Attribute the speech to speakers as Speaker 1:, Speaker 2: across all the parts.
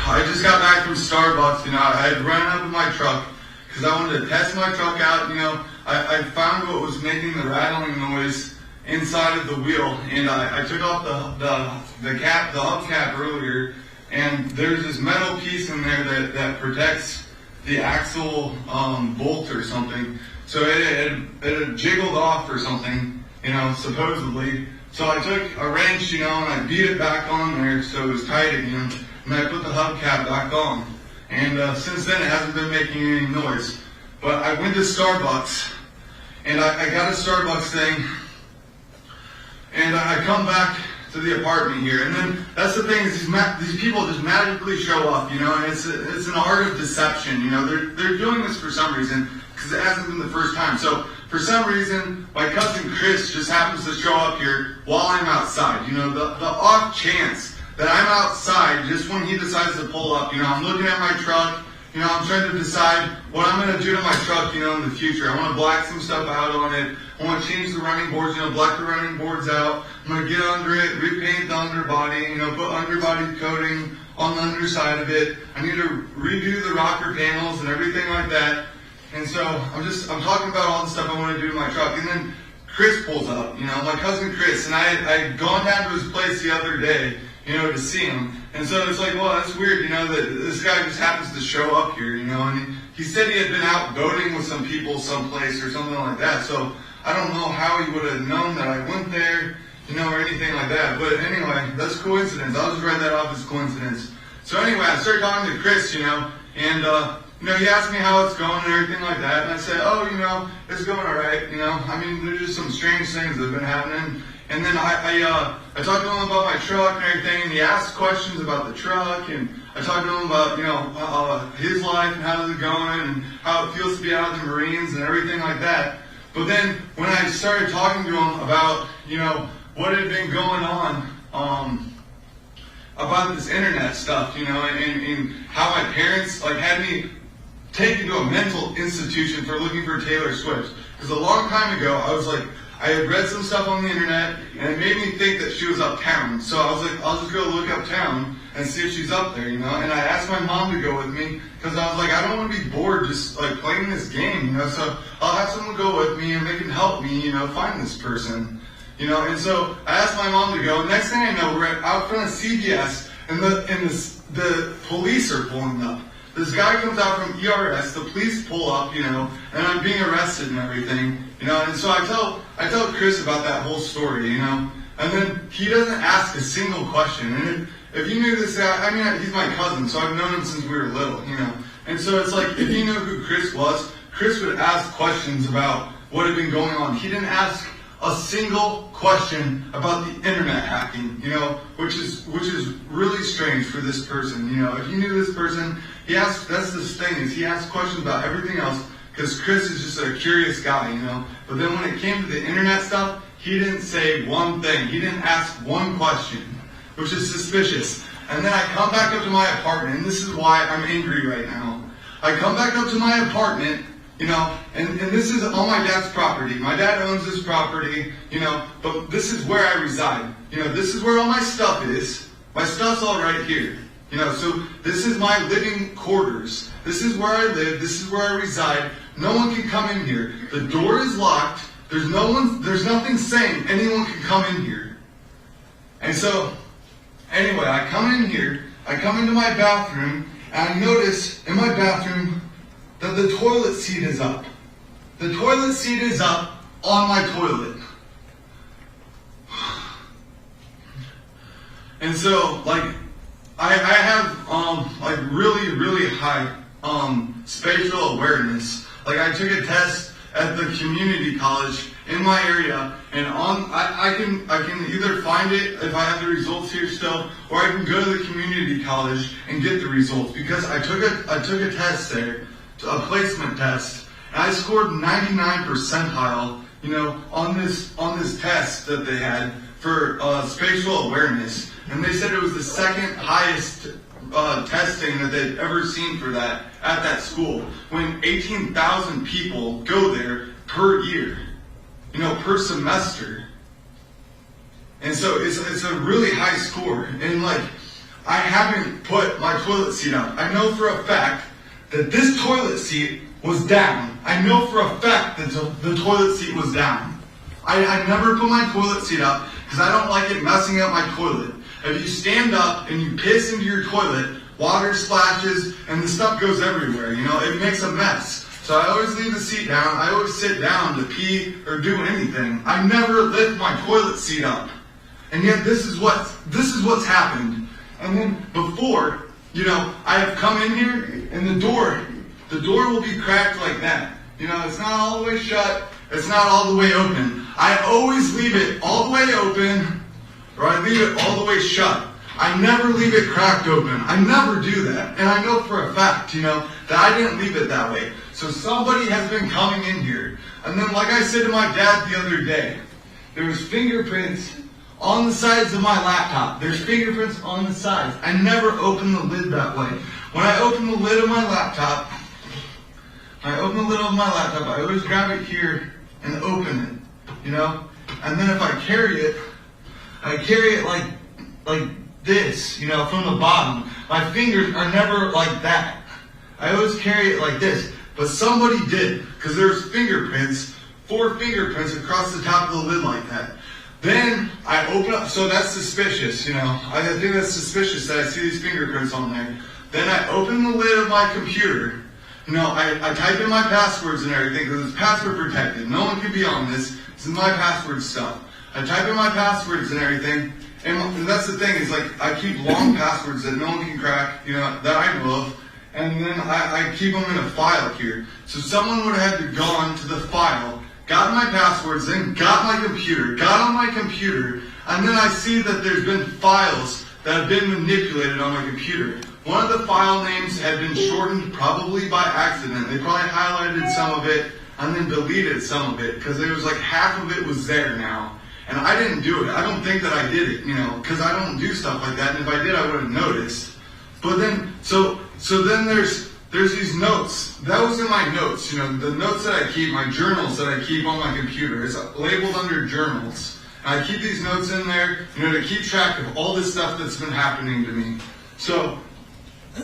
Speaker 1: I just got back from Starbucks, I had run up in my truck because I wanted to test my truck out, I found what was making the rattling noise inside of the wheel, and I took off the hub cap earlier, and there's this metal piece in there that protects the axle bolt or something. So it had jiggled off or something, supposedly. So I took a wrench, and I beat it back on there so it was tight again, and I put the hubcap back on. And since then it hasn't been making any noise. But I went to Starbucks, and I got a Starbucks thing, and I come back to the apartment here, and then that's the thing is these people just magically show up, and it's an art of deception, they're doing this for some reason because it hasn't been the first time. So for some reason, my cousin Chris just happens to show up here while I'm outside. The off chance that I'm outside just when he decides to pull up. I'm looking at my truck. I'm trying to decide what I'm going to do to my truck, in the future. I want to black some stuff out on it. I want to change the running boards, black the running boards out. I'm going to get under it, repaint the underbody, put underbody coating on the underside of it. I need to redo the rocker panels and everything like that. And so I'm talking about all the stuff I want to do to my truck. And then Chris pulls up, my cousin Chris, and I had gone down to his place the other day, to see him. And so it's like, well, that's weird, that this guy just happens to show up here, and he said he had been out boating with some people someplace or something like that. So I don't know how he would have known that I went there, or anything like that. But anyway, that's coincidence. I'll just write that off as coincidence. So anyway, I started talking to Chris, and he asked me how it's going and everything like that. And I said, oh, it's going all right. There's just some strange things that have been happening. And then I talked to him about my truck and everything, and he asked questions about the truck, and I talked to him about, his life and how's it going and how it feels to be out in the Marines and everything like that. But then when I started talking to him about, what had been going on, about this internet stuff, and how my parents, had me taken to a mental institution for looking for Taylor Swift. Because a long time ago, I had read some stuff on the internet, and it made me think that she was uptown. So I was like, I'll just go look uptown and see if she's up there, And I asked my mom to go with me, because I was like, I don't want to be bored just playing this game, So I'll have someone go with me, and they can help me, find this person, And so I asked my mom to go. Next thing I know, we're out front of CVS, and the police are pulling up. This guy comes out from ERS, the police pull up, and I'm being arrested and everything, And so I tell Chris about that whole story, And then he doesn't ask a single question. And if you knew this guy, he's my cousin, so I've known him since we were little, And so it's like, if you knew who Chris was, Chris would ask questions about what had been going on. He didn't ask a single question about the internet hacking, which is really strange for this person. If you knew this person, that's the thing, is he asks questions about everything else, because Chris is just a curious guy, But then when it came to the internet stuff, he didn't say one thing. He didn't ask one question, which is suspicious. And then I come back up to my apartment, and this is why I'm angry right now. I come back up to my apartment, and this is on my dad's property. My dad owns this property, but this is where I reside. This is where all my stuff is. My stuff's all right here. So this is my living quarters. This is where I live. This is where I reside. No one can come in here. The door is locked. There's nothing saying anyone can come in here. And so, anyway, I come in here. I come into my bathroom, and I notice in my bathroom that the toilet seat is up. The toilet seat is up on my toilet. And so, I have, really, really high, spatial awareness. I took a test at the community college in my area, and I can either find it if I have the results here still, or I can go to the community college and get the results, because I took a test there, a placement test, and I scored 99 percentile, on this test that they had for spatial awareness. And they said it was the second highest testing that they'd ever seen for that at that school, when 18,000 people go there per year, per semester. And so it's a really high score. And I haven't put my toilet seat up. I know for a fact that this toilet seat was down. I know for a fact that the toilet seat was down. I never put my toilet seat up because I don't like it messing up my toilet. If you stand up and you piss into your toilet, water splashes and the stuff goes everywhere, you know, it makes a mess. So I always leave the seat down. I always sit down to pee or do anything. I never lift my toilet seat up. And yet this is what's happened. And then before, you know, I have come in here and the door will be cracked like that. You know, it's not all the way shut, it's not all the way open. I always leave it all the way open, or I leave it all the way shut. I never leave it cracked open. I never do that. And I know for a fact, you know, that I didn't leave it that way. So somebody has been coming in here. And then like I said to my dad the other day, there was fingerprints on the sides of my laptop. There's fingerprints on the sides. I never open the lid that way. When I open the lid of my laptop, I always grab it here and open it, you know? And then if I carry it like this, you know, from the bottom. My fingers are never like that. I always carry it like this. But somebody did, because there's fingerprints, 4 fingerprints across the top of the lid like that. Then I open up, so that's suspicious, you know. I think that's suspicious that I see these fingerprints on there. Then I open the lid of my computer. You know, I type in my passwords and everything because it's password protected. No one can be on this. This is my password stuff. I type in my passwords and everything. And that's the thing, is like, I keep long passwords that no one can crack, you know, that I know of. And then I keep them in a file here. So someone would have had to gone to the file, got my passwords, then got my computer, got on my computer, and then I see that there's been files that have been manipulated on my computer. One of the file names had been shortened probably by accident. They probably highlighted some of it and then deleted some of it because there was like half of it was there now. And I didn't do it. I don't think that I did it, you know, because I don't do stuff like that. And if I did, I would have noticed. But then, so then there's these notes. That was in my notes, you know, the notes that I keep, my journals that I keep on my computer. It's labeled under journals. And I keep these notes in there, you know, to keep track of all this stuff that's been happening to me. So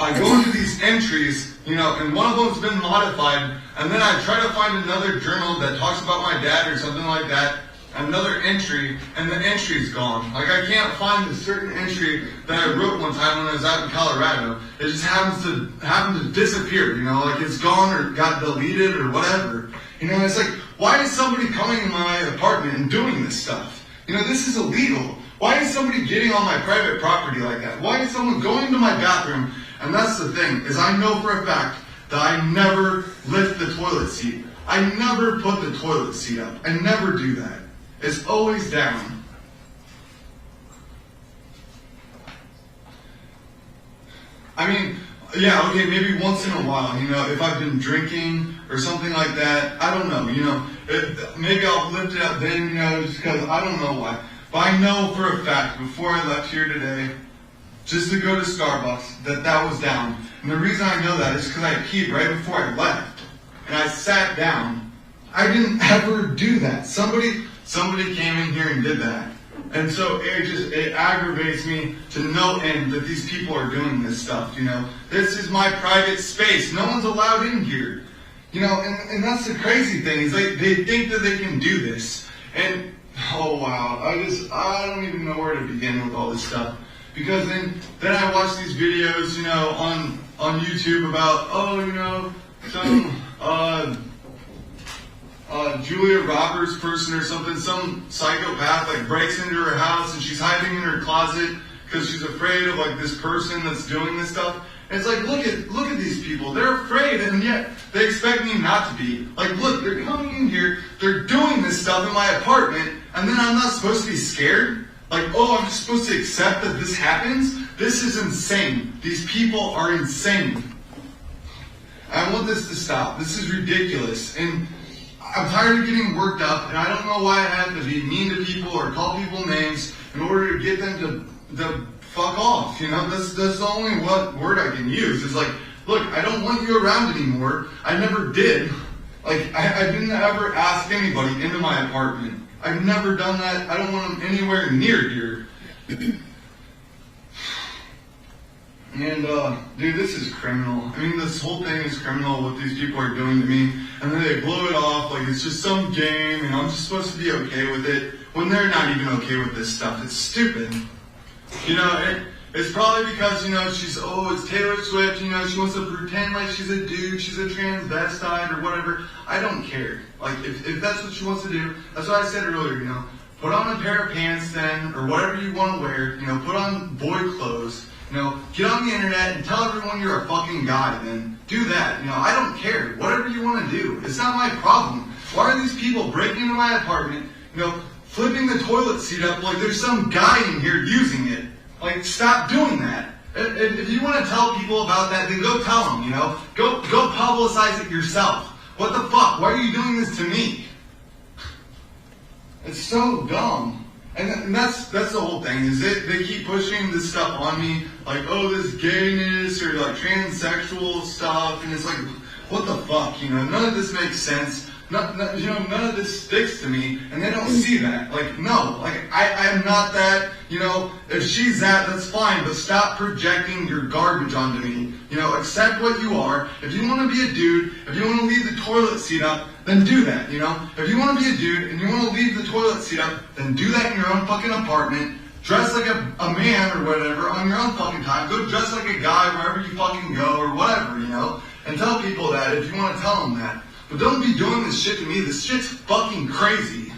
Speaker 1: I go into these entries, you know, and one of them's been modified, and then I try to find another journal that talks about my dad or something like that, another entry, and the entry's gone. Like, I can't find a certain entry that I wrote one time when I was out in Colorado. It just happens to disappear, you know, like it's gone or got deleted or whatever. You know, it's like, why is somebody coming in my apartment and doing this stuff? You know, this is illegal. Why is somebody getting on my private property like that? Why is someone going to my bathroom? And that's the thing, is I know for a fact that I never lift the toilet seat. I never put the toilet seat up. I never do that. It's always down. I mean, yeah, okay, maybe once in a while, you know, if I've been drinking or something like that, I don't know, you know, maybe I'll lift it up then, you know, just because I don't know why. But I know for a fact, before I left here today, just to go to Starbucks, that was down. And the reason I know that is because I peed right before I left. And I sat down. I didn't ever do that. Somebody came in here and did that. And so it aggravates me to no end that these people are doing this stuff, you know. This is my private space. No one's allowed in here. You know, and that's the crazy thing, is like they think that they can do this. And, oh wow, I don't even know where to begin with all this stuff. Because then I watch these videos, you know, on YouTube about, oh, you know, some Julia Roberts person or something, some psychopath like breaks into her house and she's hiding in her closet because she's afraid of like this person that's doing this stuff. And it's like, look at these people. They're afraid, and yet they expect me not to be. Like, look, they're coming in here, they're doing this stuff in my apartment, and then I'm not supposed to be scared? Like, oh, I'm just supposed to accept that this happens? This is insane. These people are insane. I want this to stop. This is ridiculous. And I'm tired of getting worked up, and I don't know why I have to be mean to people or call people names in order to get them to fuck off. You know, that's the only word I can use. It's like, look, I don't want you around anymore. I never did. Like, I didn't ever ask anybody into my apartment. I've never done that. I don't want them anywhere near here. And, dude, this is criminal. I mean, this whole thing is criminal, what these people are doing to me. And then they blow it off like it's just some game, and I'm just supposed to be okay with it, when they're not even okay with this stuff. It's stupid. You know, it's probably because, you know, it's Taylor Swift, you know, she wants to pretend like she's a dude, she's a transvestite or whatever. I don't care. Like, if that's what she wants to do, that's what I said earlier, you know. Put on a pair of pants then, or whatever you want to wear, you know, put on boy clothes. You know, get on the internet and tell everyone you're a fucking guy, then do that. You know, I don't care. Whatever you want to do. It's not my problem. Why are these people breaking into my apartment, you know, flipping the toilet seat up like there's some guy in here using it? Like, stop doing that. If you want to tell people about that, then go tell them, you know. Go publicize it yourself. What the fuck? Why are you doing this to me? It's so dumb. And that's the whole thing, is they keep pushing this stuff on me, like, oh, this gayness, or like transsexual stuff, and it's like, what the fuck, you know, none of this makes sense, you know, none of this sticks to me, and they don't see that, like, no, like, I'm not that, you know, if she's that, that's fine, but stop projecting your garbage onto me, you know, accept what you are. If you want to be a dude, if you want to leave the toilet seat up, then do that, you know? If you want to be a dude and you want to leave the toilet seat up, then do that in your own fucking apartment. Dress like a man or whatever on your own fucking time. Go dress like a guy wherever you fucking go or whatever, you know? And tell people that if you want to tell them that. But don't be doing this shit to me. This shit's fucking crazy.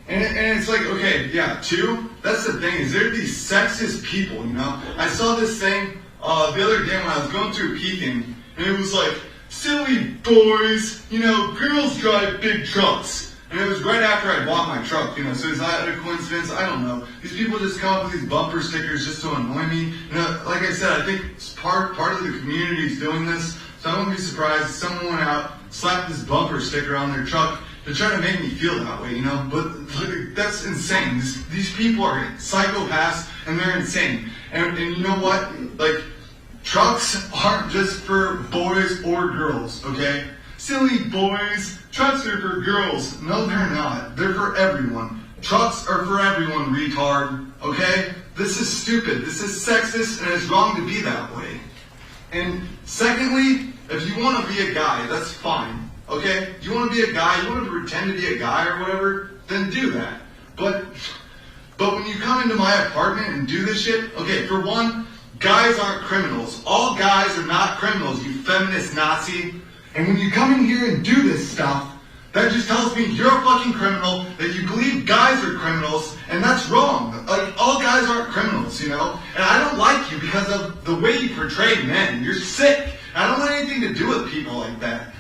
Speaker 1: And it's like, okay, yeah, two, that's the thing, is there these sexist people, you know? I saw this thing the other day when I was going through Reinking, and it was like, silly boys, you know, girls drive big trucks. And it was right after I bought my truck, you know, so is that a coincidence? I don't know. These people just come up with these bumper stickers just to annoy me. You know, like I said, I think part of the community is doing this, so I won't be surprised if someone went out, slapped this bumper sticker on their truck to try to make me feel that way, you know? But like, that's insane. These people are psychopaths, and they're insane. And you know what? Like, trucks aren't just for boys or girls, okay? Silly boys, trucks are for girls. No, they're not. They're for everyone. Trucks are for everyone, retard, okay? This is stupid. This is sexist, and it's wrong to be that way. And secondly, if you want to be a guy, that's fine, okay? You want to be a guy, you want to pretend to be a guy or whatever, then do that. But when you come into my apartment and do this shit, okay, for one, guys aren't criminals. All guys are not criminals, you feminist Nazi. And when you come in here and do this stuff, that just tells me you're a fucking criminal, that you believe guys are criminals, and that's wrong. Like, all guys aren't criminals, you know? And I don't like you because of the way you portray men. You're sick. I don't want anything to do with people like that.